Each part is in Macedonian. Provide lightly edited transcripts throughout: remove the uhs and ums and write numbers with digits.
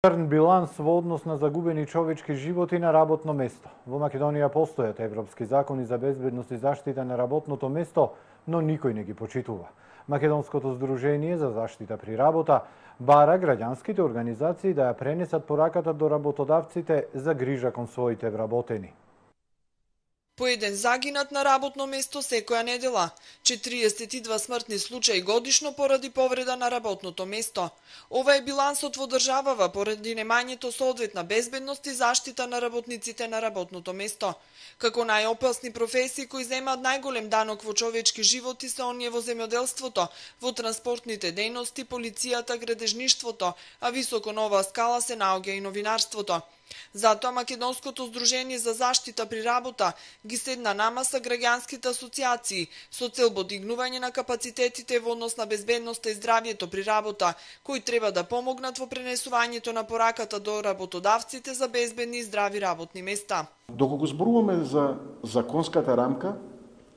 Црн биланс во однос на загубени човечки животи на работно место. Во Македонија постојат европски закони за безбедност и заштита на работното место, но никој не ги почитува. Македонското здружение за заштита при работа бара граѓанските организации да ја пренесат пораката до работодавците за грижа кон своите вработени. По еден загинат на работно место секоја недела, 42 смртни случаи годишно поради повреда на работното место. Ова е билансот во државава поради немањето соодветна безбедност и заштита на работниците на работното место. Како најопасни професии кои земаат најголем данок во човечки животи се оние во земјоделството, во транспортните дејности, полицијата, градежништвото, а високо на оваа скала се наоѓа и новинарството. Затоа Македонското здружение за заштита при работа ги седна на маса граѓанските асоциации со цел подигнување на капацитетите во однос на безбедноста и здравјето при работа, кои треба да помогнат во пренесувањето на пораката до работодавците за безбедни и здрави работни места. Доколку зборуваме за законската рамка,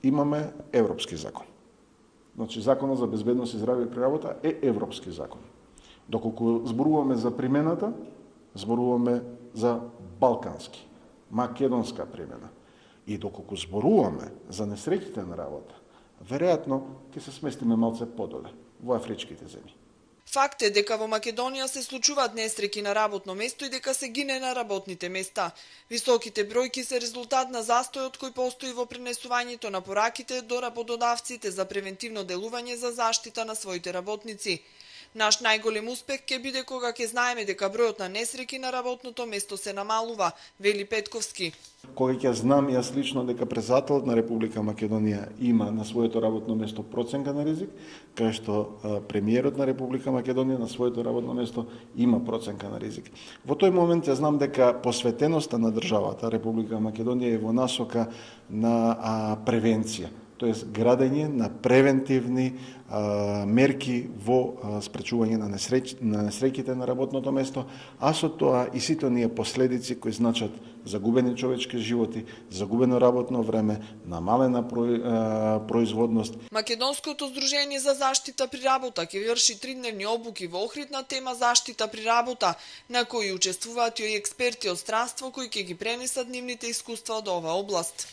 имаме европски закон. Значи, Законот за безбедност и здравје при работа е европски закон. Доколку зборуваме за примената, зборуваме за балкански, македонска примена. И доколку зборуваме за несреќите на работа, веројатно ќе се сместиме малце подоле во афричките земји. Факт е дека во Македонија се случуваат несреќи на работно место и дека се гине на работните места. Високите бројки се резултат на застојот кој постои во пренесувањето на пораките до работодавците за превентивно делување за заштита на своите работници. Наш најголем успех ќе биде кога ќе знаеме дека бројот на несреќи на работното место се намалува, вели Петковски. Кога ќе знам јас лично дека председателот на Република Македонија има на своето работно место проценка на ризик, кај што премиерот на Република Македонија на своето работно место има проценка на ризик. Во тој момент ја знам дека посветеноста на државата Република Македонија е во насока на превенција, тоест градење на превентивни мерки во спречување на несреќите на работното место, а со тоа и сите оние последици кои значат загубени човечки животи, загубено работно време, намалена производност. Македонското здружение за заштита при работа ќе врши 3-дневни обуки во Охрид на тема заштита при работа, на кои учествуваат и експерти од странство кои ќе ги пренесат нивните искуства од оваа област.